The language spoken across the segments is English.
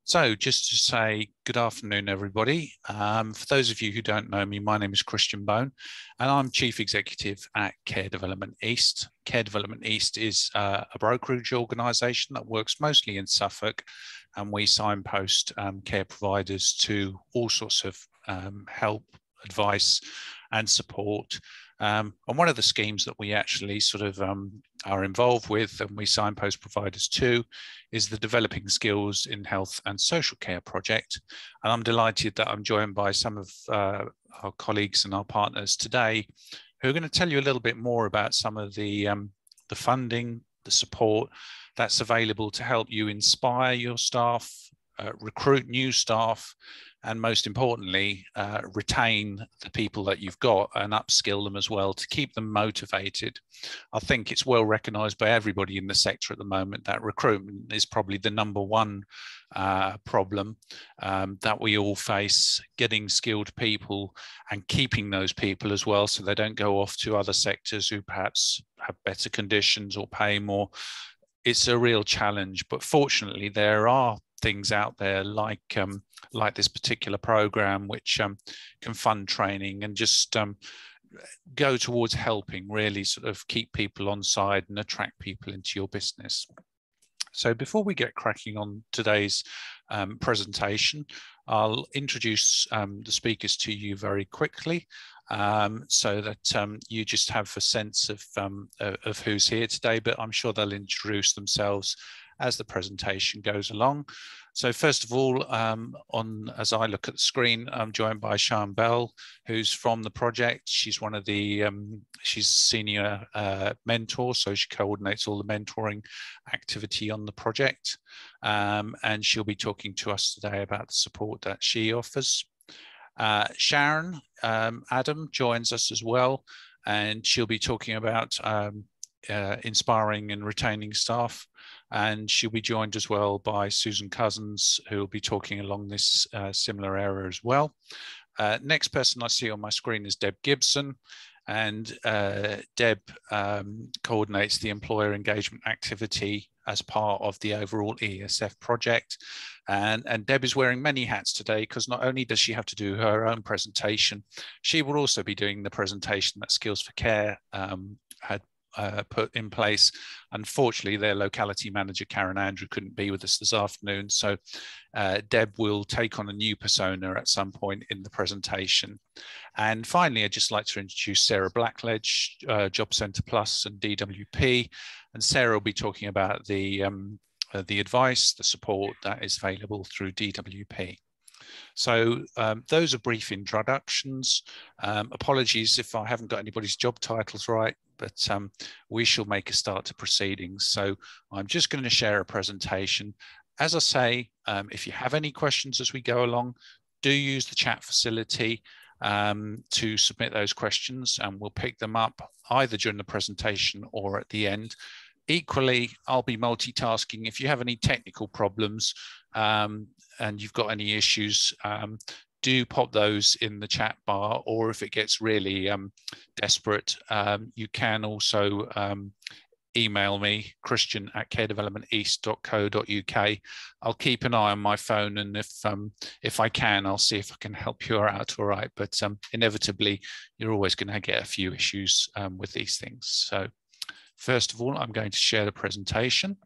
So just to say good afternoon, everybody. For those of you who don't know me, my name is Christian Bone, and I'm Chief Executive at Care Development East. Care Development East is a brokerage organisation that works mostly in Suffolk, and we signpost care providers to all sorts of help, advice and support. And one of the schemes that we actually are involved with and we signpost providers to is the Developing Skills in Health and Social Care project. And I'm delighted that I'm joined by some of our colleagues and our partners today who are going to tell you a little bit more about some of the funding, the support that's available to help you inspire your staff, recruit new staff, and most importantly, retain the people that you've got and upskill them as well to keep them motivated. I think it's well recognised by everybody in the sector at the moment that recruitment is probably the number one problem that we all face, getting skilled people and keeping those people as well so they don't go off to other sectors who perhaps have better conditions or pay more. It's a real challenge, but fortunately there are things out there like this particular program which can fund training and just go towards helping really sort of keep people on side and attract people into your business. So before we get cracking on today's presentation, I'll introduce the speakers to you very quickly so that you just have a sense of who's here today, but I'm sure they'll introduce themselves as the presentation goes along. So first of all, as I look at the screen, I'm joined by Sian Bell, who's from the project. She's one of the, she's senior mentor, so she coordinates all the mentoring activity on the project. And she'll be talking to us today about the support that she offers. Sharon Adam joins us as well, and she'll be talking about inspiring and retaining staff, and she'll be joined as well by Susan Cousins, who will be talking along this similar area as well. Next person I see on my screen is Deb Gibson, and Deb coordinates the employer engagement activity as part of the overall ESF project. And Deb is wearing many hats today because not only does she have to do her own presentation, she will also be doing the presentation that Skills for Care had put in place. Unfortunately, their locality manager, Karen Andrew, couldn't be with us this afternoon. So Deb will take on a new persona at some point in the presentation. And finally, I'd just like to introduce Sarah Blackledge, Job Centre Plus and DWP. And Sarah will be talking about the advice, the support that is available through DWP. So those are brief introductions. Apologies if I haven't got anybody's job titles right, but we shall make a start to proceedings. So I'm just going to share a presentation. As I say, if you have any questions as we go along, do use the chat facility to submit those questions, and we'll pick them up either during the presentation or at the end. Equally, I'll be multitasking. If you have any technical problems and you've got any issues, do pop those in the chat bar, or if it gets really desperate, you can also email me, christian@caredevelopmenteast.co.uk. I'll keep an eye on my phone, and if I can, I'll see if I can help you out, all right? But inevitably, you're always going to get a few issues with these things. So first of all, I'm going to share the presentation.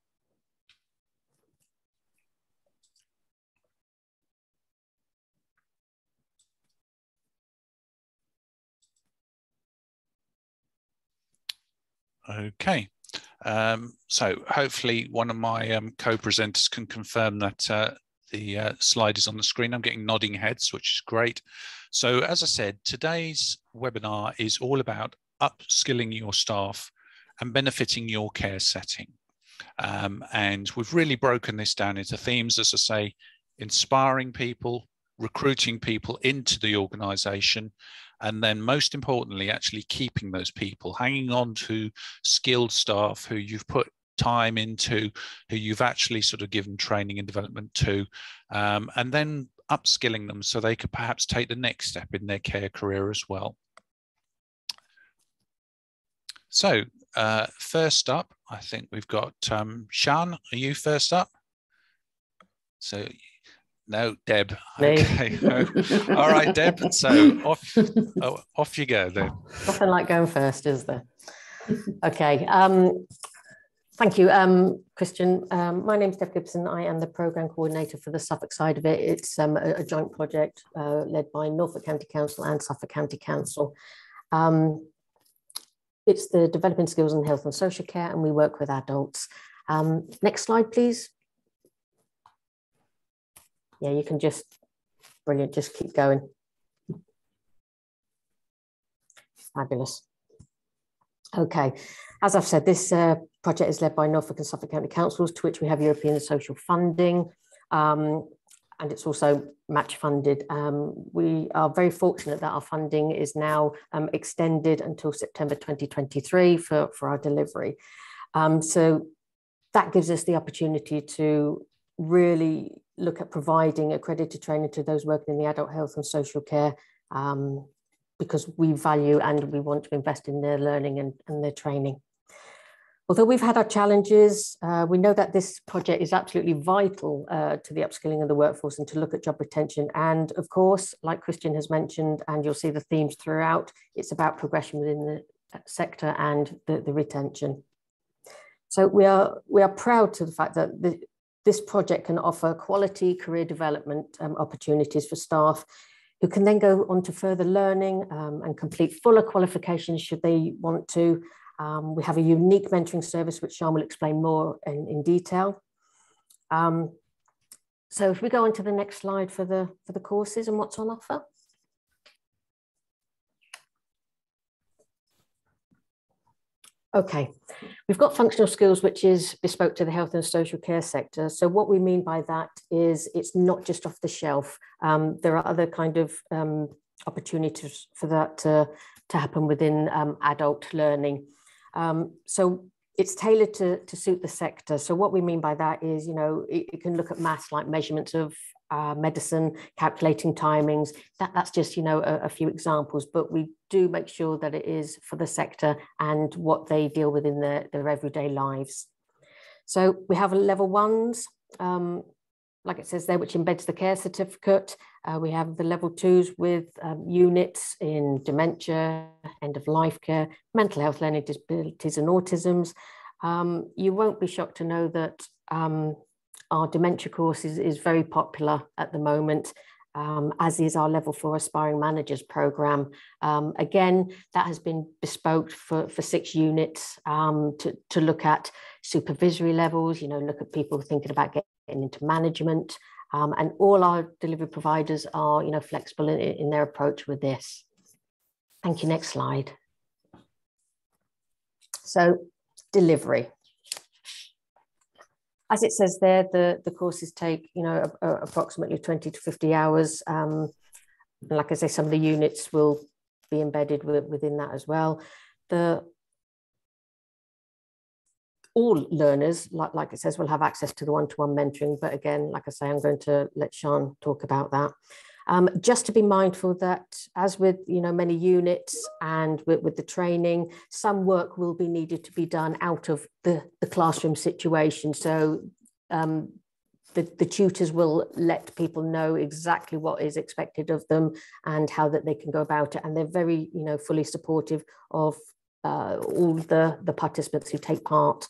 Okay, so hopefully one of my co-presenters can confirm that the slide is on the screen. I'm getting nodding heads, which is great. So as I said, today's webinar is all about upskilling your staff and benefiting your care setting. And we've really broken this down into themes, as I say, inspiring people, recruiting people into the organisation, and then most importantly, actually keeping those people, hanging on to skilled staff who you've put time into, who you've actually sort of given training and development to, and then upskilling them so they could perhaps take the next step in their care career as well. So first up, I think we've got Sian, are you first up? So No, Deb. Me. Okay. All right, Deb. So off you go then. Nothing like going first, is there? Okay. Thank you, Christian. My name is Deb Gibson. I am the Programme Coordinator for the Suffolk side of it. It's a joint project led by Norfolk County Council and Suffolk County Council. It's the Developing Skills in Health and Social Care, and we work with adults. Next slide, please. Yeah, you can just, brilliant, just keep going. Fabulous. Okay, as I've said, this project is led by Norfolk and Suffolk County Councils, to which we have European social funding, and it's also match funded. We are very fortunate that our funding is now extended until September 2023 for our delivery. So that gives us the opportunity to really look at providing accredited training to those working in the adult health and social care, because we value and we want to invest in their learning and their training. Although we've had our challenges, we know that this project is absolutely vital to the upskilling of the workforce and to look at job retention. And of course, like Christian has mentioned, and you'll see the themes throughout, it's about progression within the sector and the retention. So we are proud to the fact that this project can offer quality career development opportunities for staff who can then go on to further learning and complete fuller qualifications should they want to. We have a unique mentoring service, which Sean will explain more in detail. So if we go on to the next slide for the courses and what's on offer. Okay, we've got functional skills, which is bespoke to the health and social care sector. So what we mean by that is it's not just off the shelf. There are other kind of opportunities for that to happen within adult learning. So it's tailored to suit the sector. So what we mean by that is, you know, it can look at maths like measurements of medicine, calculating timings. That's just, you know, a few examples, but we do make sure that it is for the sector and what they deal with in their everyday lives. So we have level ones, like it says there, which embeds the care certificate. We have the level twos with units in dementia, end of life care, mental health, learning disabilities and autisms. You won't be shocked to know that our dementia course is very popular at the moment, as is our level 4 aspiring managers program. Again, that has been bespoke for 6 units to look at supervisory levels, you know, look at people thinking about getting into management, and all our delivery providers are, you know, flexible in their approach with this. Thank you. Next slide. So delivery. As it says there, the courses take, you know, approximately 20 to 50 hours. Like I say, some of the units will be embedded within that as well. All learners, like it says, will have access to the one-to-one mentoring. But again, like I say, I'm going to let Sean talk about that. Just to be mindful that, as with, you know, many units and with the training, some work will be needed to be done out of the classroom situation. So the tutors will let people know exactly what is expected of them and how that they can go about it. And they're very, you know, fully supportive of all the participants who take part.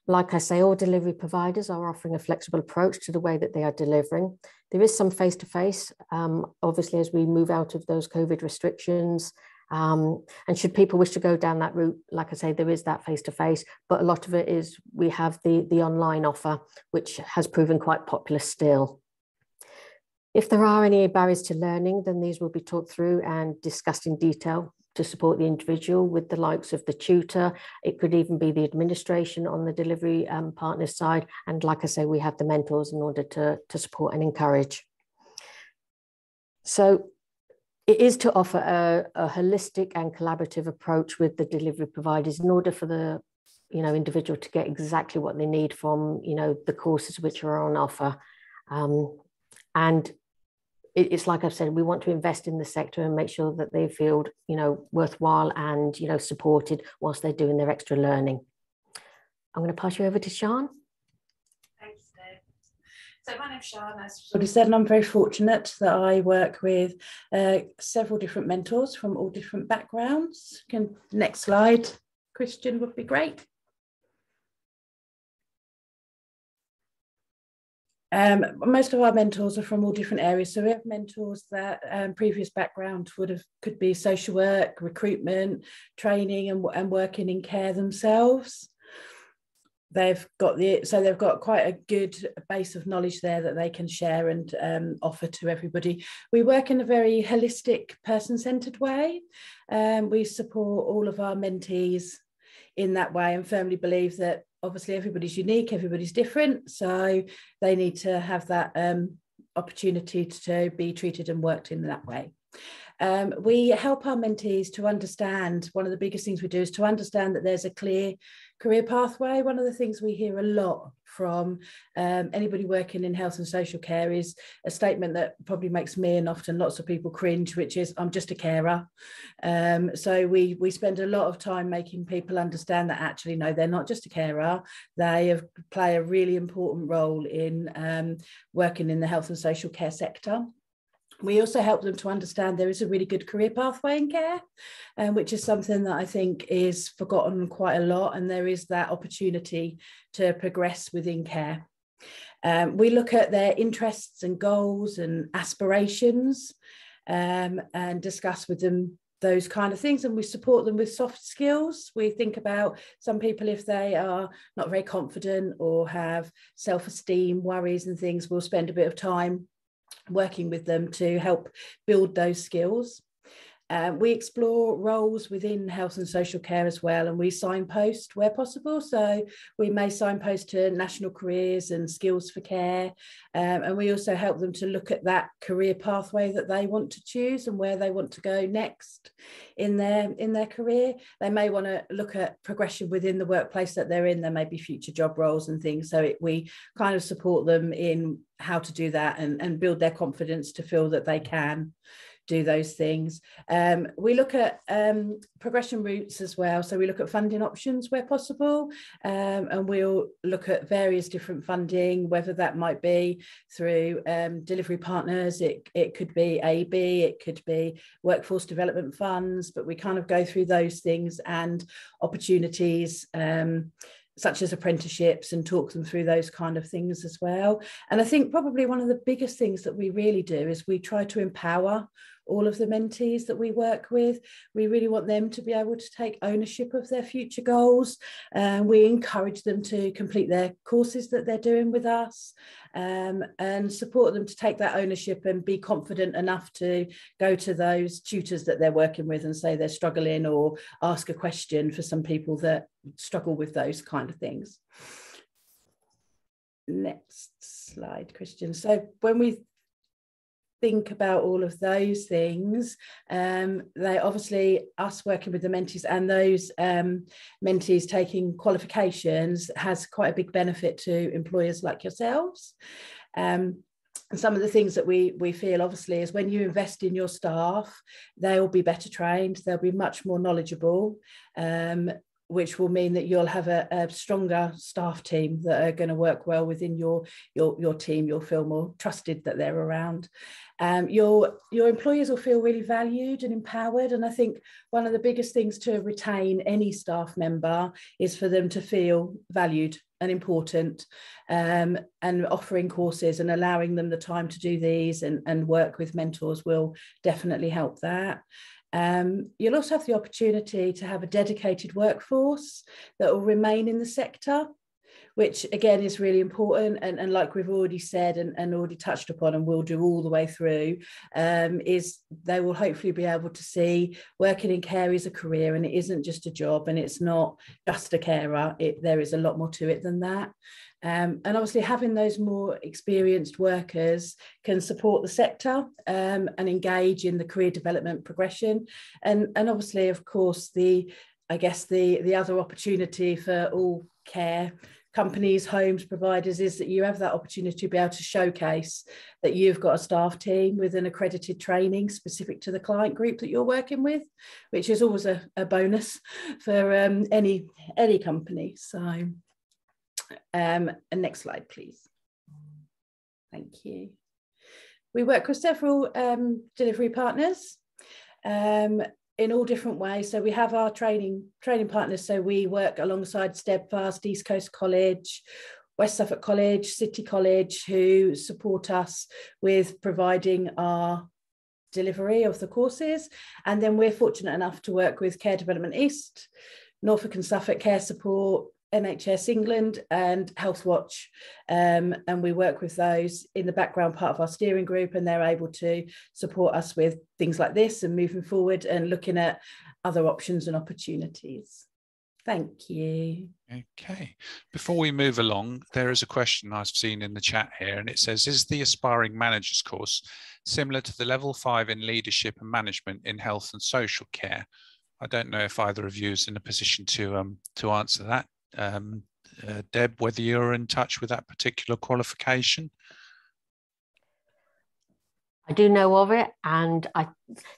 Like I say, all delivery providers are offering a flexible approach to the way that they are delivering. There is some face-to-face, obviously, as we move out of those COVID restrictions. And should people wish to go down that route, like I say, there is that face-to-face, but a lot of it is, we have the online offer, which has proven quite popular still. If there are any barriers to learning, then these will be talked through and discussed in detail to support the individual with the likes of the tutor. It could even be the administration on the delivery partner side. And like I say, we have the mentors in order to support and encourage. So it is to offer a holistic and collaborative approach with the delivery providers in order for the, you know, individual to get exactly what they need from, you know, the courses which are on offer. And it's like I've said, we want to invest in the sector and make sure that they feel, you know, worthwhile and, you know, supported whilst they're doing their extra learning. I'm going to pass you over to Sean. Thanks, Deb. So my name's Sian, as already said, and I'm very fortunate that I work with several different mentors from all different backgrounds. Next slide, Christian, would be great. Most of our mentors are from all different areas. So we have mentors that previous background could be social work, recruitment, training, and working in care themselves. They've got quite a good base of knowledge there that they can share and offer to everybody. We work in a very holistic, person-centered way. We support all of our mentees in that way and firmly believe that obviously everybody's unique, everybody's different, so they need to have that opportunity to be treated and worked in that way. We help our mentees to understand, one of the biggest things we do is to understand that there's a clear career pathway. One of the things we hear a lot from anybody working in health and social care is a statement that probably makes me and often lots of people cringe, which is, I'm just a carer. So we spend a lot of time making people understand that actually, no, they're not just a carer. They play a really important role in working in the health and social care sector. We also help them to understand there is a really good career pathway in care, which is something that I think is forgotten quite a lot, and there is that opportunity to progress within care. We look at their interests and goals and aspirations and discuss with them those kind of things, and we support them with soft skills. We think about some people, if they are not very confident or have self-esteem worries and things, we'll spend a bit of time working with them to help build those skills. We explore roles within health and social care as well, and we signpost where possible. So we may signpost to national careers and skills for care, and we also help them to look at that career pathway that they want to choose and where they want to go next in their career. They may want to look at progression within the workplace that they're in. There may be future job roles and things. So we kind of support them in how to do that and build their confidence to feel that they can do those things. We look at progression routes as well. So we look at funding options where possible, and we'll look at various different funding, whether that might be through delivery partners, it could be AB, it could be workforce development funds, but we kind of go through those things and opportunities such as apprenticeships and talk them through those kind of things as well. And I think probably one of the biggest things that we really do is we try to empower all of the mentees that we work with. We really want them to be able to take ownership of their future goals. We encourage them to complete their courses that they're doing with us, and support them to take that ownership and be confident enough to go to those tutors that they're working with and say they're struggling, or ask a question for some people that struggle with those kind of things. Next slide, Christian. So when we think about all of those things, they obviously, us working with the mentees and those mentees taking qualifications has quite a big benefit to employers like yourselves. And some of the things that we feel obviously is when you invest in your staff, they'll be better trained, they'll be much more knowledgeable, which will mean that you'll have a stronger staff team that are going to work well within your team. You'll feel more trusted that they're around. Your employers will feel really valued and empowered. And I think one of the biggest things to retain any staff member is for them to feel valued and important, and offering courses and allowing them the time to do these and work with mentors will definitely help that. You'll also have the opportunity to have a dedicated workforce that will remain in the sector, which again is really important, and like we've already said and already touched upon and will do all the way through, is they will hopefully be able to see working in care is a career and it isn't just a job, and it's not just a carer. There is a lot more to it than that. And obviously having those more experienced workers can support the sector and engage in the career development progression. And obviously, of course, the other opportunity for all care companies, homes providers, is that you have that opportunity to be able to showcase that you've got a staff team with an accredited training specific to the client group that you're working with, which is always a bonus for any company. So, and next slide, please. Thank you. We work with several delivery partners in all different ways. So we have our training partners. So we work alongside Steadfast, East Coast College, West Suffolk College, City College, who support us with providing our delivery of the courses. And then we're fortunate enough to work with Care Development East, Norfolk and Suffolk Care Support, NHS England and Health Watch, and we work with those in the background part of our steering group, and they're able to support us with things like this and moving forward and looking at other options and opportunities. Thank you. Okay, before we move along, there is a question I've seen in the chat here, and it says, is the Aspiring Managers course similar to the Level 5 in Leadership and Management in Health and Social Care? I don't know if either of you is in a position to answer that. Deb, whether you're in touch with that particular qualification? I do know of it, and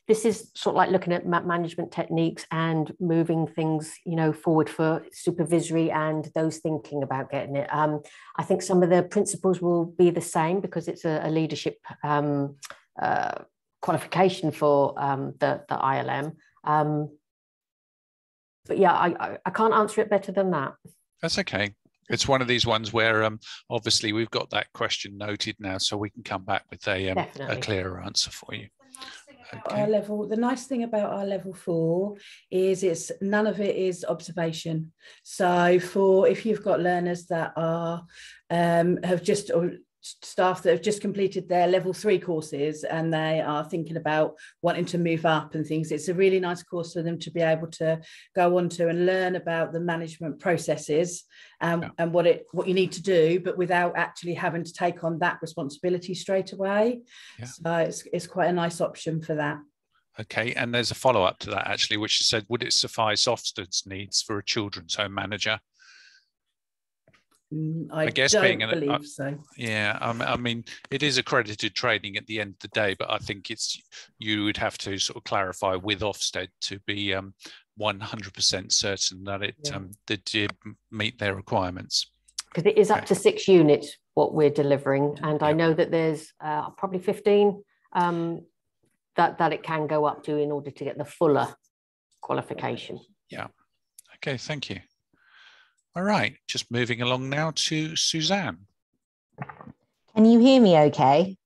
this is sort of like looking at management techniques and moving things, you know, forward for supervisory and those thinking about getting it. I think some of the principles will be the same because it's a leadership qualification for the ILM. But yeah, I can't answer it better than that. That's okay. It's one of these ones where obviously we've got that question noted now, so we can come back with a clearer answer for you. Okay. Our level, the nice thing about our level 4 is none of it is observation. So if you've got learners that are have just, or staff that have just completed their level 3 courses and they are thinking about wanting to move up and things, it's a really nice course for them to be able to go on to and learn about the management processes and what you need to do, but without actually having to take on that responsibility straight away. So it's quite a nice option for that. Okay, and there's a follow-up to that actually, which said, would it suffice Ofsted's needs for a children's home manager? I guess don't believe so. Yeah, I mean, it is accredited training at the end of the day, but I think you would have to sort of clarify with Ofsted to be 100% certain that it did meet their requirements. Because it is up to 6 units what we're delivering, and I know that there's probably 15 that it can go up to in order to get the fuller qualification. Yeah. Okay, thank you. All right, just moving along now to Suzanne. Can you hear me okay?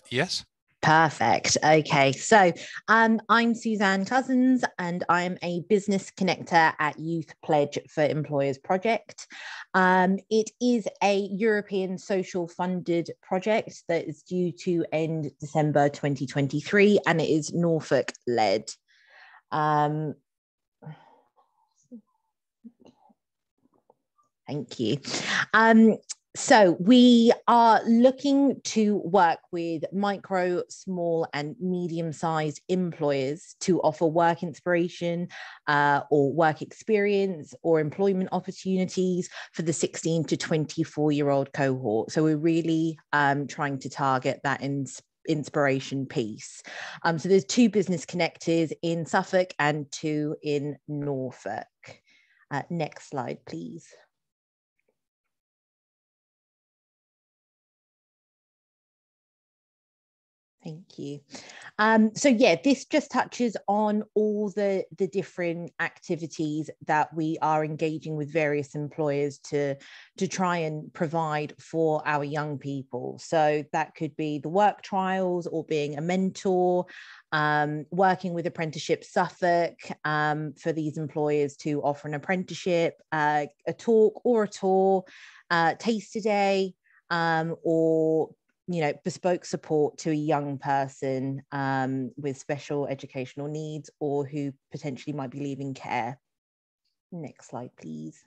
Yes. Perfect. Okay, so I'm Suzanne Cousins and I'm a business connector at Youth Pledge for Employers project. It is a European social funded project that is due to end December 2023 and it is Norfolk led. Thank you. So we are looking to work with micro, small and medium-sized employers to offer work inspiration or work experience or employment opportunities for the 16 to 24-year-old cohort. So we're really trying to target that inspiration piece. So there's 2 business connectors in Suffolk and 2 in Norfolk. Next slide, please. Thank you. So yeah, this just touches on all the different activities that we are engaging with various employers to try and provide for our young people. So that could be the work trials or being a mentor, working with Apprenticeship Suffolk for these employers to offer an apprenticeship, a talk or a tour, taste a day, or bespoke support to a young person with special educational needs or who potentially might be leaving care. Next slide, please.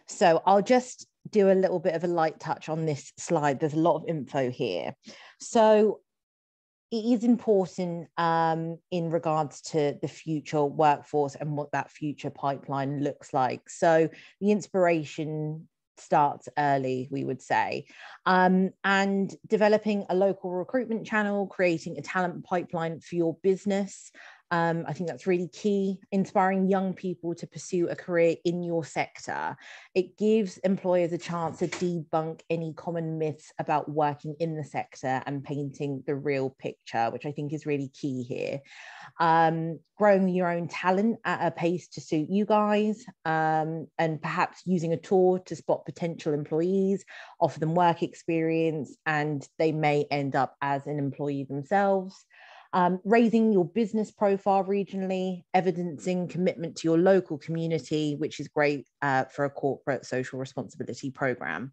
So I'll just do a little bit of a light touch on this slide. There's a lot of info here. So it is important in regards to the future workforce and what that future pipeline looks like. So the inspiration starts early, we would say, and developing a local recruitment channel, creating a talent pipeline for your business, I think that's really key, inspiring young people to pursue a career in your sector. It gives employers a chance to debunk any common myths about working in the sector and painting the real picture, which I think is really key here. Growing your own talent at a pace to suit you guys, and perhaps using a tour to spot potential employees, offer them work experience, and they may end up as an employee themselves. Raising your business profile regionally, evidencing commitment to your local community, which is great for a corporate social responsibility program.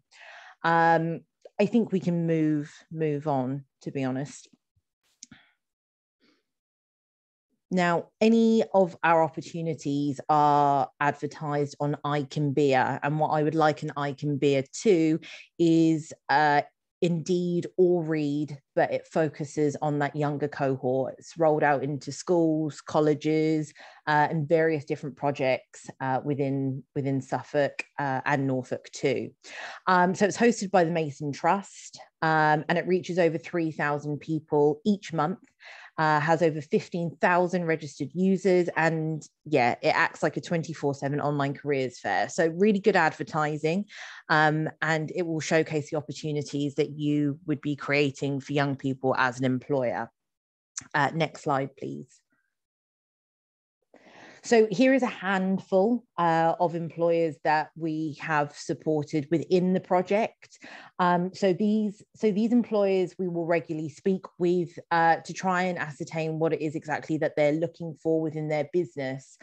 I think we can move on, to be honest. Now, any of our opportunities are advertised on iCanBeer, and what I would like an iCanBeer to is Indeed or Read, but it focuses on that younger cohort. It's rolled out into schools, colleges, and various different projects within Suffolk and Norfolk too. So it's hosted by the Mason Trust, and it reaches over 3,000 people each month. Has over 15,000 registered users, and yeah, it acts like a 24/7 online careers fair. So really good advertising, and it will showcase the opportunities that you would be creating for young people as an employer. Next slide, please. So here is a handful of employers that we have supported within the project. So these employers we will regularly speak with to try and ascertain what it is exactly that they're looking for within their business.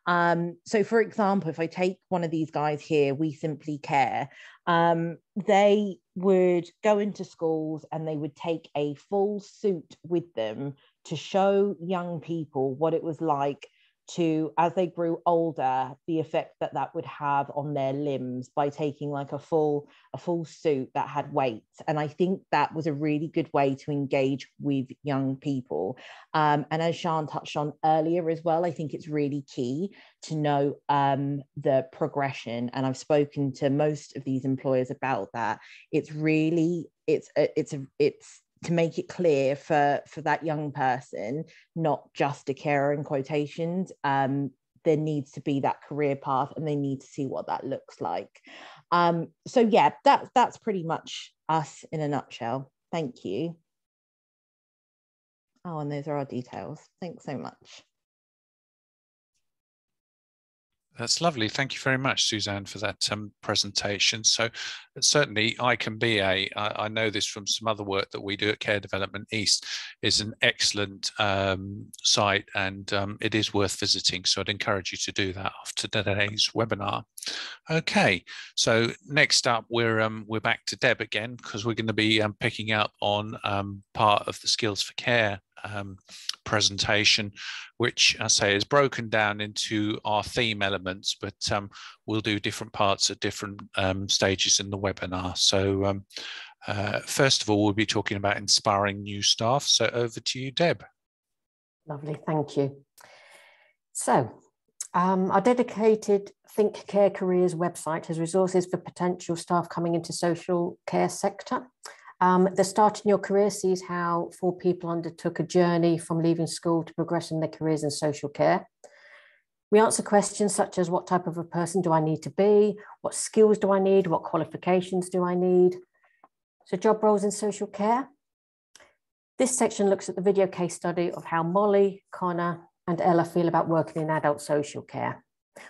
So for example, if I take one of these guys here, We Simply Care, they would go into schools and they would take a full suit with them to show young people what it was like to, as they grew older, the effect that that would have on their limbs by taking like a full suit that had weights. And I think that was a really good way to engage with young people. And as Sian touched on earlier as well, I think it's really key to know the progression. And I've spoken to most of these employers about that. It's really, it's to make it clear for that young person, not just a carer in quotations, there needs to be that career path and they need to see what that looks like. So yeah, that's pretty much us in a nutshell. Thank you. Oh, and those are our details. Thanks so much. That's lovely. Thank you very much, Suzanne, for that presentation. So certainly iCanBeer, I know this from some other work that we do at Care Development East, is an excellent site, and it is worth visiting. So I'd encourage you to do that after today's webinar. Okay, so next up, we're back to Deb again, because we're going to be picking up on part of the Skills for Care presentation, which I say is broken down into our theme elements, but we'll do different parts at different stages in the webinar. So first of all, we'll be talking about inspiring new staff. So over to you, Deb. Lovely, thank you. So our dedicated Think Care Careers website has resources for potential staff coming into social care sector. The Start in Your Career sees how 4 people undertook a journey from leaving school to progressing their careers in social care. We answer questions such as what type of a person do I need to be? What skills do I need? What qualifications do I need? So job roles in social care. This section looks at the video case study of how Molly, Connor, and Ella feel about working in adult social care.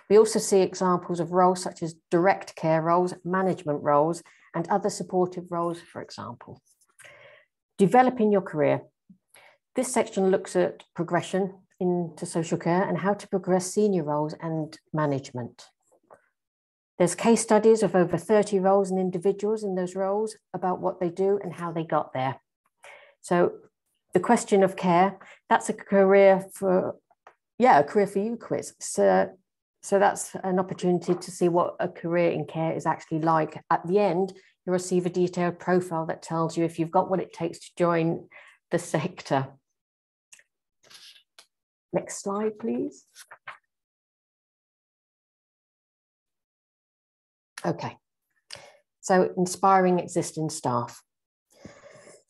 We also see examples of roles such as direct care roles, management roles, and other supportive roles, for example. Developing your career. This section looks at progression into social care and how to progress senior roles and management. There's case studies of over 30 roles and individuals in those roles about what they do and how they got there. So the question of care, that's a career for you quiz. So that's an opportunity to see what a career in care is actually like. At the end, you'll receive a detailed profile that tells you if you've got what it takes to join the sector. Next slide, please. Okay, so inspiring existing staff.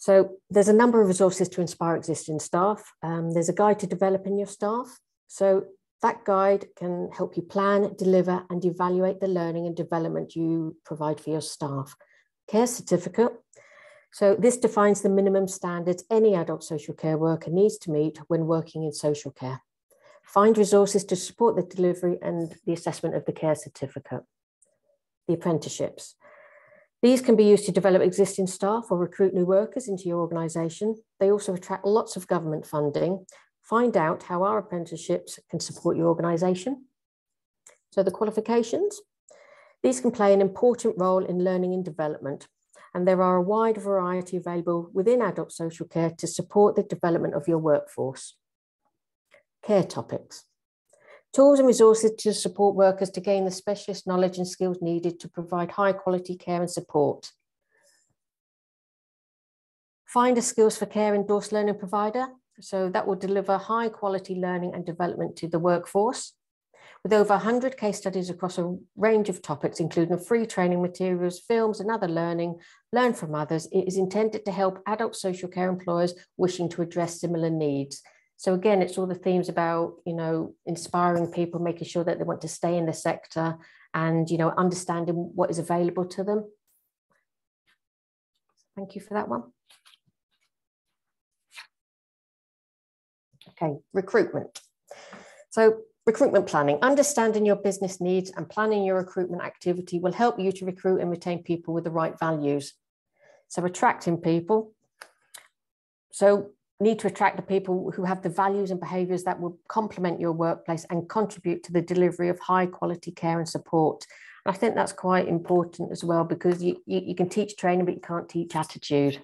So there's a number of resources to inspire existing staff. There's a guide to developing your staff. So that guide can help you plan, deliver, and evaluate the learning and development you provide for your staff. Care certificate. So this defines the minimum standards any adult social care worker needs to meet when working in social care. Find resources to support the delivery and the assessment of the care certificate. The apprenticeships. These can be used to develop existing staff or recruit new workers into your organisation. They also attract lots of government funding. Find out how our apprenticeships can support your organisation. So the qualifications. These can play an important role in learning and development, and there are a wide variety available within adult social care to support the development of your workforce. Care topics. Tools and resources to support workers to gain the specialist knowledge and skills needed to provide high quality care and support. Find a skills for care endorsed learning provider. So that will deliver high quality learning and development to the workforce. With over 100 case studies across a range of topics, including free training materials, films, and other learning, learn from others, it is intended to help adult social care employers wishing to address similar needs. So again, it's all the themes about, inspiring people, making sure that they want to stay in the sector and, understanding what is available to them. Thank you for that one. Okay, recruitment. So recruitment planning, understanding your business needs and planning your recruitment activity will help you to recruit and retain people with the right values. So attracting people. So need to attract the people who have the values and behaviours that will complement your workplace and contribute to the delivery of high quality care and support. And I think that's quite important as well, because you can teach training, but you can't teach attitude.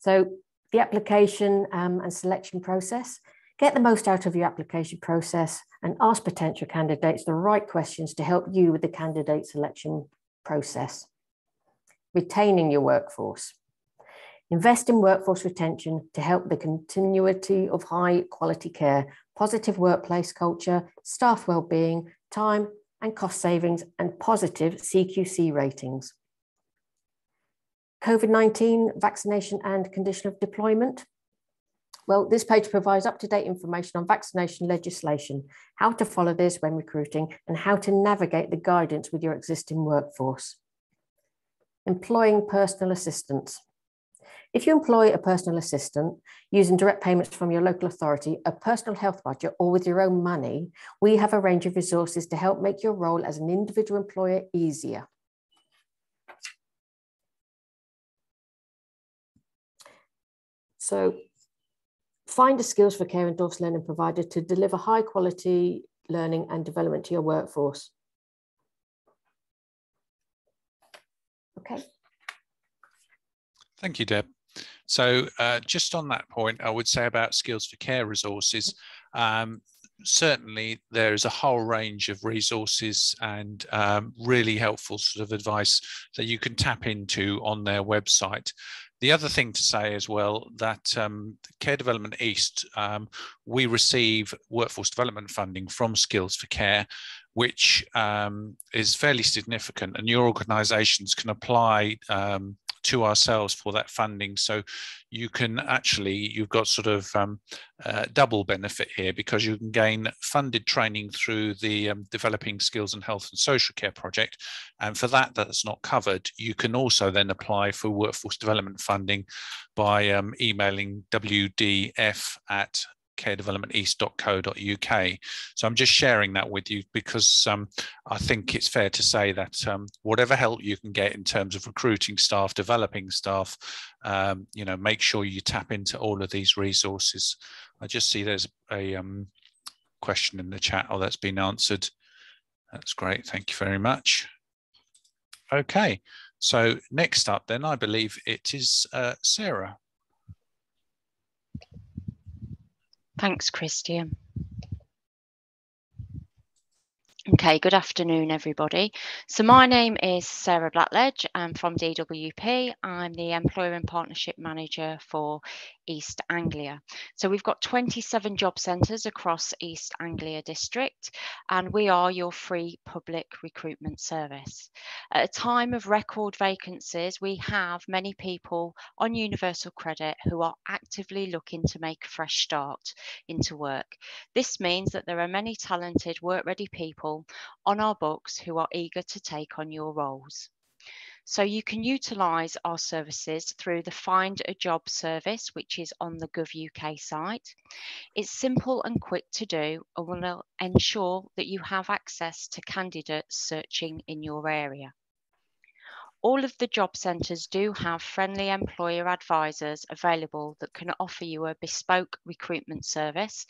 So the application and selection process, get the most out of your application process and ask potential candidates the right questions to help you with the candidate selection process. Retaining your workforce. Invest in workforce retention to help the continuity of high quality care, positive workplace culture, staff wellbeing, time and cost savings, and positive CQC ratings. COVID-19 vaccination and condition of deployment. Well, this page provides up-to-date information on vaccination legislation, how to follow this when recruiting, and how to navigate the guidance with your existing workforce. Employing personal assistants. If you employ a personal assistant using direct payments from your local authority, a personal health budget, or with your own money, we have a range of resources to help make your role as an individual employer easier. So find a skills for care endorsed learning provider to deliver high quality learning and development to your workforce. Okay. Thank you, Deb. So just on that point, I would say about skills for care resources, certainly there is a whole range of resources and really helpful sort of advice that you can tap into on their website. The other thing to say as well, that Care Development East, we receive workforce development funding from Skills for Care, which is fairly significant, and your organisations can apply to ourselves for that funding. So you can actually, you've got sort of double benefit here, because you can gain funded training through the Developing Skills and Health and Social Care project. And for that, that's not covered, you can also then apply for workforce development funding by emailing wdf@caredevelopmenteast.co.uk. So I'm just sharing that with you because I think it's fair to say that whatever help you can get in terms of recruiting staff, developing staff, make sure you tap into all of these resources. I just see there's a question in the chat. Oh, that's been answered. That's great. Thank you very much. Okay, so next up then, I believe it is Sarah. Thanks, Christian. Okay, good afternoon, everybody. So my name is Sarah Blackledge. I'm from DWP. I'm the Employer and Partnership Manager for East Anglia. So we've got 27 job centres across East Anglia District, and we are your free public recruitment service. At a time of record vacancies, we have many people on universal credit who are actively looking to make a fresh start into work. This means that there are many talented, work-ready people on our books who are eager to take on your roles. So you can utilise our services through the Find a Job service, which is on the Gov.uk site. It's simple and quick to do and will ensure that you have access to candidates searching in your area. All of the job centres do have friendly employer advisors available that can offer you a bespoke recruitment service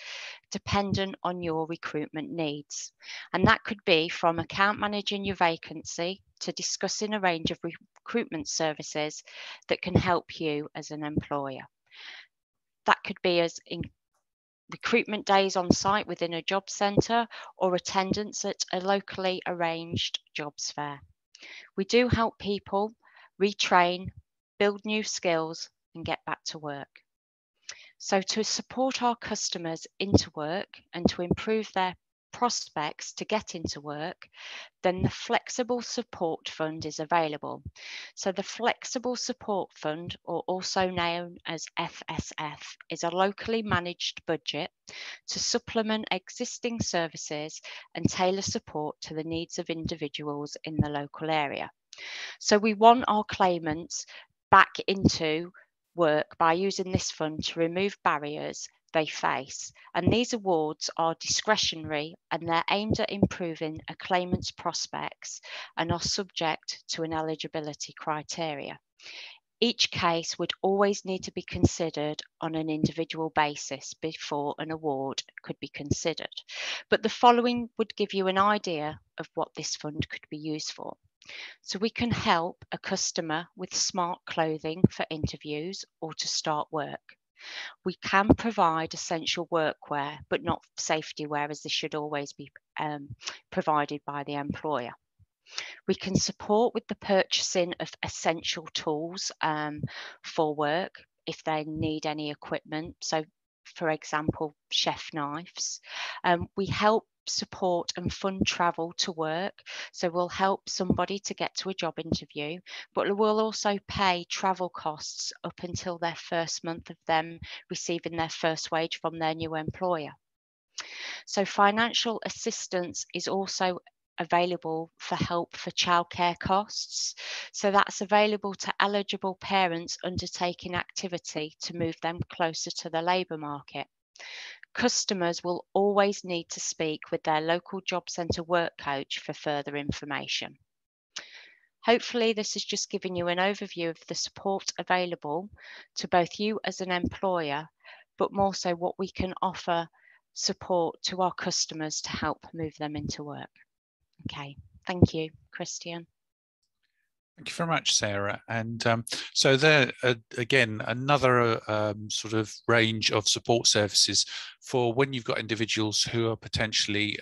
dependent on your recruitment needs. And that could be from account managing your vacancy to discussing a range of recruitment services that can help you as an employer. That could be as in recruitment days on site within a job centre or attendance at a locally arranged jobs fair. We do help people retrain, build new skills and get back to work. So to support our customers into work and to improve their prospects to get into work, then the Flexible Support Fund is available. So the Flexible Support Fund, or also known as FSF, is a locally managed budget to supplement existing services and tailor support to the needs of individuals in the local area. So we want our claimants back into work by using this fund to remove barriers they face. And these awards are discretionary and they're aimed at improving a claimant's prospects and are subject to an eligibility criteria. Each case would always need to be considered on an individual basis before an award could be considered. But the following would give you an idea of what this fund could be used for. So we can help a customer with smart clothing for interviews or to start work. We can provide essential workwear, but not safety wear, as this should always be provided by the employer. We can support with the purchasing of essential tools for work if they need any equipment. So, for example, chef knives. We help support and fund travel to work. So we'll help somebody to get to a job interview, but we'll also pay travel costs up until their first month of them receiving their first wage from their new employer. So financial assistance is also available for help for childcare costs. So that's available to eligible parents undertaking activity to move them closer to the labour market. Customers will always need to speak with their local job centre work coach for further information. Hopefully this has just given you an overview of the support available to both you as an employer, but more so what we can offer support to our customers to help move them into work. Okay, thank you, Christian. Thank you very much, Sarah. And so there, again, another sort of range of support services for when you've got individuals who are potentially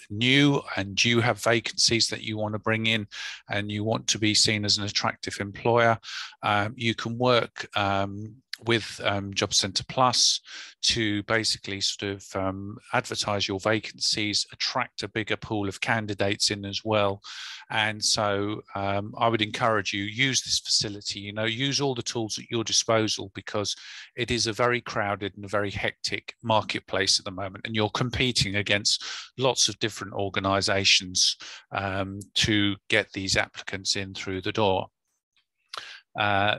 new and you have vacancies that you want to bring in and you want to be seen as an attractive employer. You can work with Job Centre Plus to basically sort of advertise your vacancies, attract a bigger pool of candidates in as well. And so I would encourage you, use this facility, use all the tools at your disposal, because it is a very crowded and a very hectic marketplace at the moment. And you're competing against lots of different organisations to get these applicants in through the door.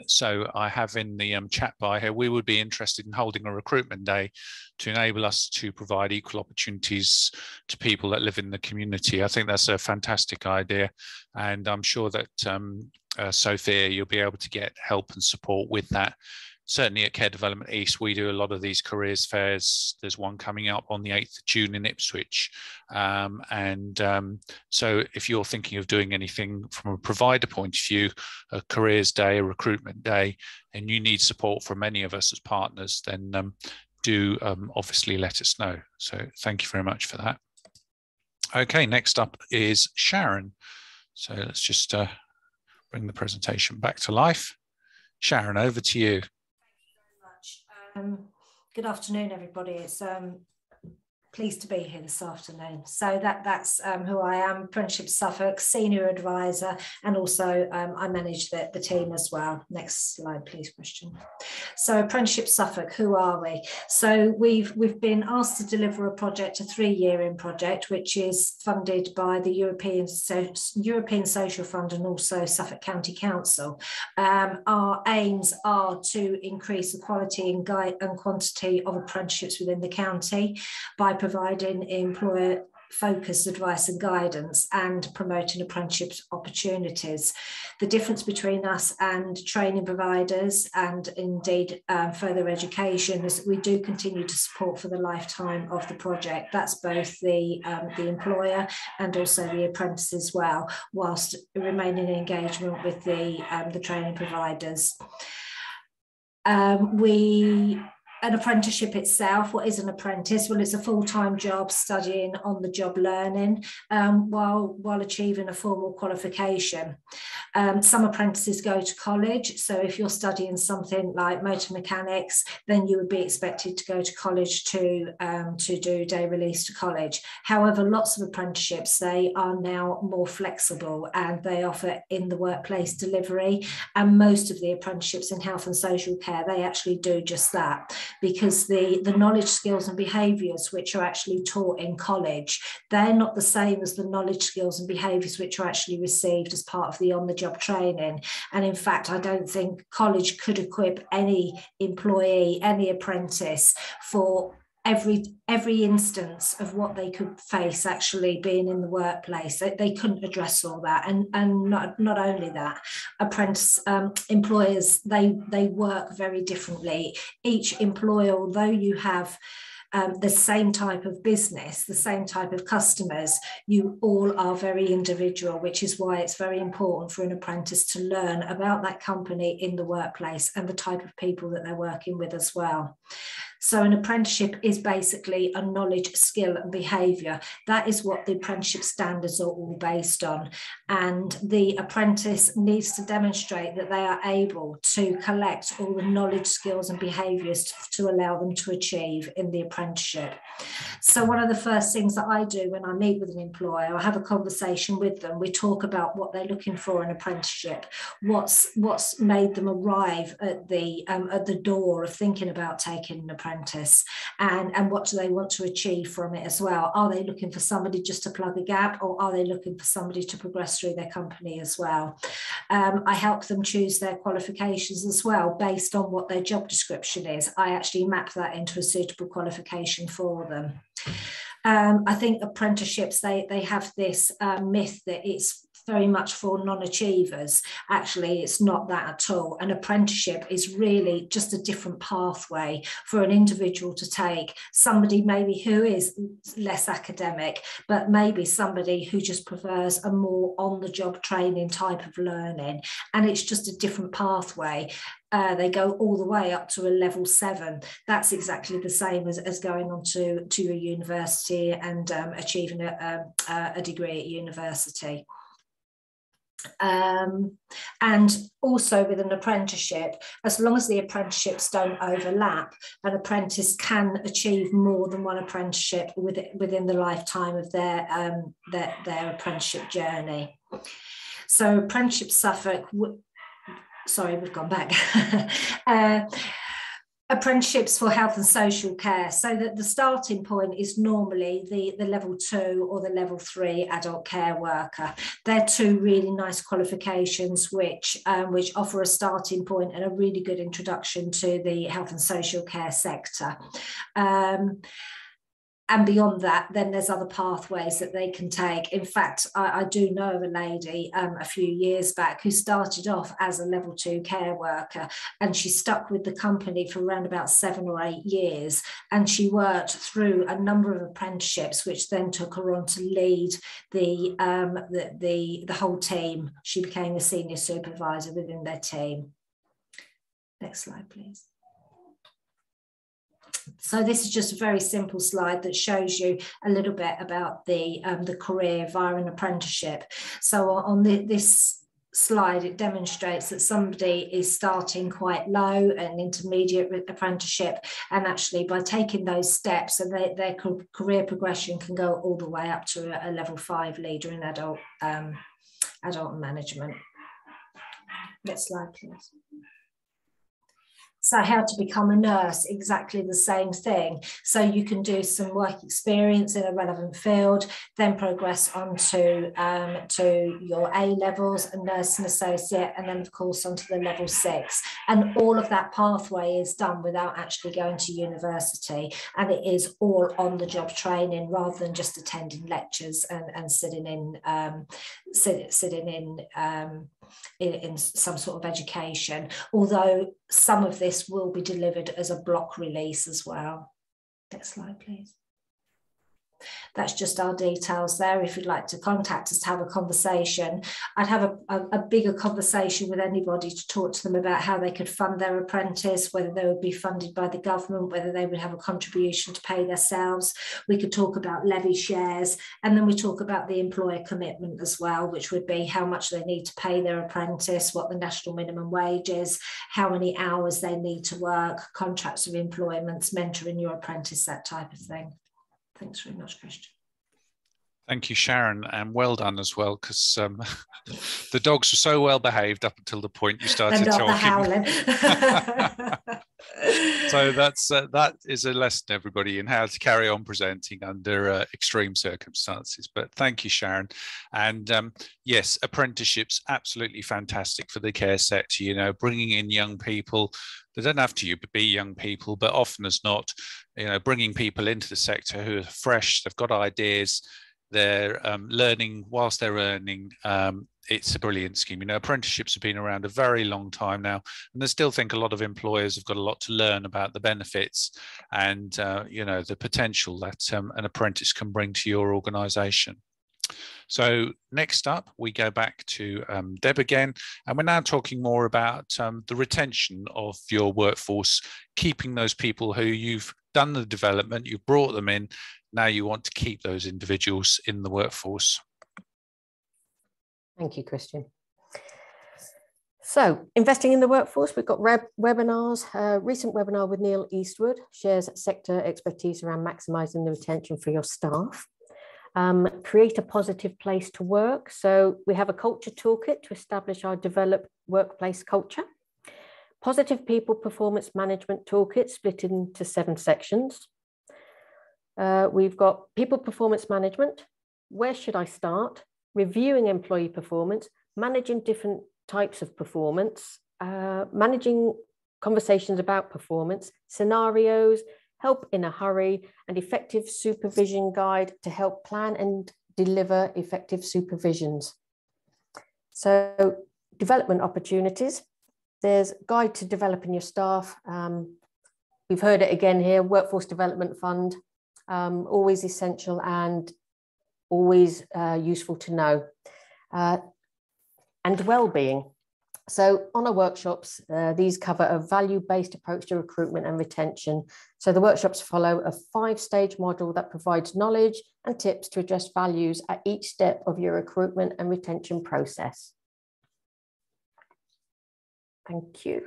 So I have in the chat bar here, we would be interested in holding a recruitment day to enable us to provide equal opportunities to people that live in the community. I think that's a fantastic idea. And I'm sure that Sophia, you'll be able to get help and support with that. Certainly at Care Development East, we do a lot of these careers fairs. There's one coming up on the 8th of June in Ipswich. So if you're thinking of doing anything from a provider point of view, a careers day, a recruitment day, and you need support from any of us as partners, then do obviously let us know. So thank you very much for that. Okay, next up is Sharon. So let's just bring the presentation back to life. Sharon, over to you. Thank you very much. Good afternoon, everybody. It's pleased to be here this afternoon. So that's who I am, Apprenticeship Suffolk, Senior Advisor, and also I manage the team as well. Next slide, please, Christian. So Apprenticeship Suffolk, who are we? So we've been asked to deliver a project, a 3-year project, which is funded by the European Social Fund and also Suffolk County Council. Our aims are to increase the quality and quantity of apprenticeships within the county by providing employer focused advice and guidance and promoting apprenticeship opportunities. The difference between us and training providers and indeed further education is that we do continue to support for the lifetime of the project. That's both the employer and also the apprentice as well, whilst remaining in engagement with the training providers. An apprenticeship itself, what is an apprentice? Well, it's a full-time job studying on the job learning while achieving a formal qualification. Some apprentices go to college, so if you're studying something like motor mechanics, then you would be expected to go to college to do day release to college. However, lots of apprenticeships, they are now more flexible and they offer in the workplace delivery, and most of the apprenticeships in health and social care, they actually do just that, because the knowledge, skills and behaviours which are actually taught in college, they're not the same as the knowledge, skills and behaviours which are actually received as part of the on-the-job training. And in fact, I don't think college could equip any employee, any apprentice for every instance of what they could face actually being in the workplace. They couldn't address all that, and not only that, apprentice employers, they work very differently. Each employer, although you have the same type of business, the same type of customers, you all are very individual, which is why it's very important for an apprentice to learn about that company in the workplace and the type of people that they're working with as well. So an apprenticeship is basically a knowledge, skill and behaviour. That is what the apprenticeship standards are all based on. And the apprentice needs to demonstrate that they are able to collect all the knowledge, skills and behaviours to allow them to achieve in the apprenticeship. So one of the first things that I do when I meet with an employer, I have a conversation with them. We talk about what they're looking for in an apprenticeship, what's made them arrive at the door of thinking about taking an apprentice, and what do they want to achieve from it as well. Are they looking for somebody just to plug a gap, or are they looking for somebody to progress through their company as well? I help them choose their qualifications as well based on what their job description is. I actually map that into a suitable qualification for them. I think apprenticeships, they have this myth that it's very much for non-achievers. Actually, it's not that at all. An apprenticeship is really just a different pathway for an individual to take. Somebody maybe who is less academic, but maybe somebody who just prefers a more on-the-job training type of learning. And it's just a different pathway. They go all the way up to a level 7. That's exactly the same as going on to a university and achieving a degree at university. And also with an apprenticeship, as long as the apprenticeships don't overlap, an apprentice can achieve more than one apprenticeship within the lifetime of their apprenticeship journey. So Apprenticeship Suffolk, sorry, we've gone back. Apprenticeships for health and social care, so that the starting point is normally the level 2 or the level 3 adult care worker. They're two really nice qualifications which offer a starting point and a really good introduction to the health and social care sector. And beyond that, then there's other pathways that they can take. In fact, I do know of a lady a few years back who started off as a level 2 care worker, and she stuck with the company for around about 7 or 8 years. And she worked through a number of apprenticeships, which then took her on to lead the whole team. She became a senior supervisor within their team. Next slide, please. So this is just a very simple slide that shows you a little bit about the career via an apprenticeship. So on this slide, it demonstrates that somebody is starting quite low, an intermediate apprenticeship, and actually by taking those steps, and their career progression can go all the way up to a level 5 leader in adult management. Next slide, please. So how to become a nurse, exactly the same thing. So you can do some work experience in a relevant field, then progress on to your A levels, a nursing associate, and then of course onto the level 6. And all of that pathway is done without actually going to university. And it is all on the job training rather than just attending lectures and sitting in some sort of education, although some of this will be delivered as a block release as well. Next slide, please. That's just our details there. If you'd like to contact us to have a conversation, I'd have a bigger conversation with anybody to talk to them about how they could fund their apprentice, whether they would be funded by the government, whether they would have a contribution to pay themselves. We could talk about levy shares, and then we talk about the employer commitment as well, which would be how much they need to pay their apprentice, what the national minimum wage is, how many hours they need to work, contracts of employment, mentoring your apprentice, that type of thing. Thanks very much, Christian. Thank you, Sharon, and well done as well, because the dogs were so well behaved up until the point you started talking. So that is a lesson, everybody, in how to carry on presenting under extreme circumstances. But thank you, Sharon. And yes, apprenticeships, absolutely fantastic for the care sector, you know, bringing in young people. They don't have to be young people, but often as not, you know, bringing people into the sector who are fresh, they've got ideas, they're learning whilst they're earning. It's a brilliant scheme. You know, apprenticeships have been around a very long time now, and I still think a lot of employers have got a lot to learn about the benefits and, you know, the potential that an apprentice can bring to your organisation. So next up, we go back to Deb again, and we're now talking more about the retention of your workforce, keeping those people who you've done the development, you've brought them in, now you want to keep those individuals in the workforce. Thank you, Christian. So investing in the workforce, we've got webinars. Recent webinar with Neil Eastwood shares sector expertise around maximising the retention for your staff. Create a positive place to work. So we have a culture toolkit to establish our developed workplace culture. Positive people performance management toolkit split into 7 sections. We've got people performance management. Where should I start? Reviewing employee performance, managing different types of performance, managing conversations about performance, scenarios, help in a hurry, and effective supervision guide to help plan and deliver effective supervisions. So development opportunities, there's guide to developing your staff. We've heard it again here, Workforce Development Fund, always essential and always useful to know. And wellbeing. So on our workshops, these cover a value-based approach to recruitment and retention. So the workshops follow a 5-stage model that provides knowledge and tips to address values at each step of your recruitment and retention process. Thank you.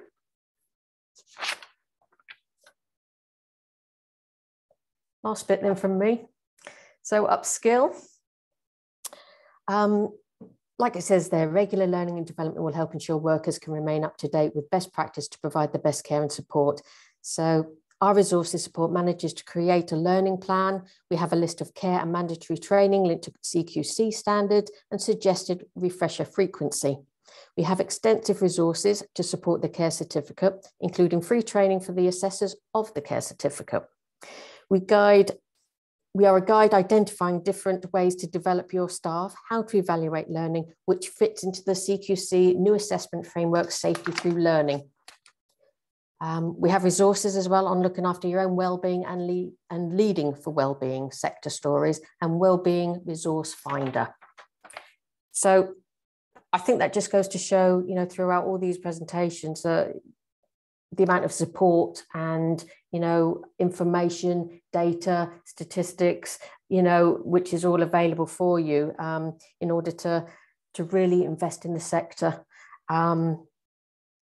Last bit then from me. So Upskill. Like it says there, regular learning and development will help ensure workers can remain up to date with best practice to provide the best care and support. So our resources support managers to create a learning plan. We have a list of care and mandatory training linked to CQC standards and suggested refresher frequency. We have extensive resources to support the care certificate, including free training for the assessors of the care certificate. We are a guide identifying different ways to develop your staff, how to evaluate learning, which fits into the CQC new assessment framework, safety through learning. We have resources as well on looking after your own wellbeing and leading for wellbeing sector stories and wellbeing resource finder. So I think that just goes to show, you know, throughout all these presentations, the amount of support and, you know, information, data, statistics, you know, which is all available for you in order to really invest in the sector.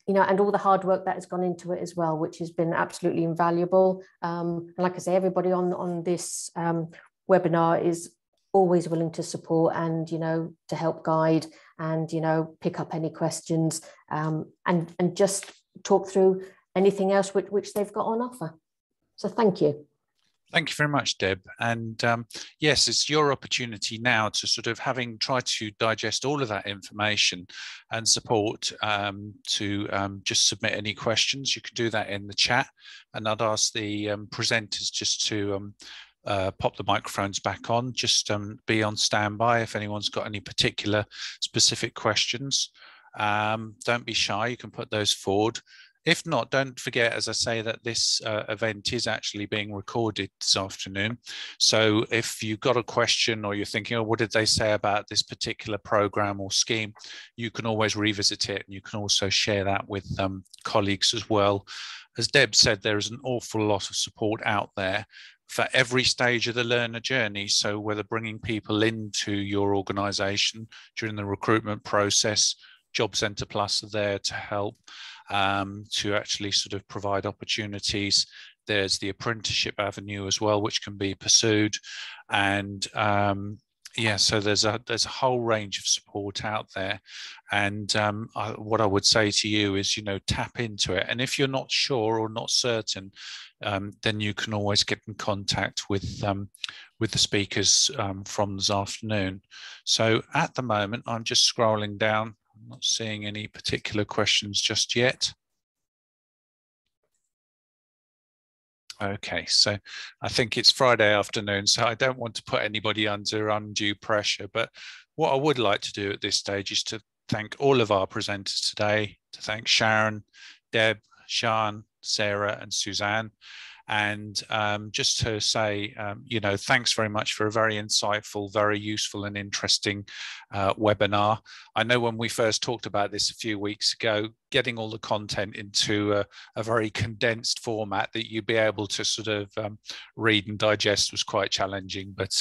You know, and all the hard work that has gone into it as well, which has been absolutely invaluable. And like I say, everybody on this webinar is always willing to support and, you know, to help guide and, you know, pick up any questions and just talk through anything else which they've got on offer. So thank you. Thank you very much, Deb. And yes, it's your opportunity now to sort of, having tried to digest all of that information and support, to just submit any questions. You can do that in the chat, and I'd ask the presenters just to pop the microphones back on, just be on standby if anyone's got any particular specific questions. Don't be shy, you can put those forward. If not, don't forget, as I say, that this event is actually being recorded this afternoon. So if you've got a question or you're thinking, oh, what did they say about this particular program or scheme, you can always revisit it, and you can also share that with colleagues as well. As Deb said, there is an awful lot of support out there for every stage of the learner journey. So whether bringing people into your organisation during the recruitment process, Job Centre Plus are there to help, to actually sort of provide opportunities. There's the apprenticeship avenue as well, which can be pursued. And yeah, so there's a whole range of support out there. And what I would say to you is, you know, tap into it. And if you're not sure or not certain, then you can always get in contact with the speakers from this afternoon. So at the moment, I'm just scrolling down. I'm not seeing any particular questions just yet. Okay, so I think it's Friday afternoon, so I don't want to put anybody under undue pressure. But what I would like to do at this stage is to thank all of our presenters today, to thank Sharon, Deb, Sian, Sarah, and Suzanne. And just to say, you know, thanks very much for a very insightful, very useful and interesting webinar. I know when we first talked about this a few weeks ago, getting all the content into a very condensed format that you'd be able to sort of read and digest was quite challenging. But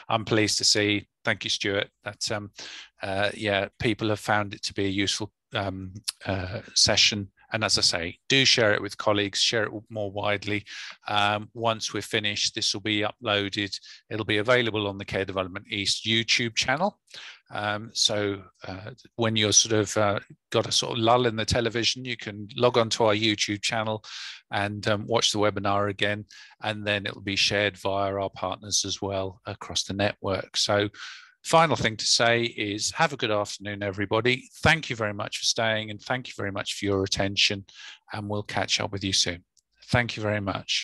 I'm pleased to see, thank you, Stuart, that yeah, people have found it to be a useful session. And as I say, do share it with colleagues, share it more widely. Once we're finished, this will be uploaded. It'll be available on the Care Development East YouTube channel. So when you're sort of got a sort of lull in the television, you can log on to our YouTube channel and watch the webinar again. And then it'll be shared via our partners as well across the network. So final thing to say is have a good afternoon, everybody. Thank you very much for staying, and thank you very much for your attention, and we'll catch up with you soon. Thank you very much.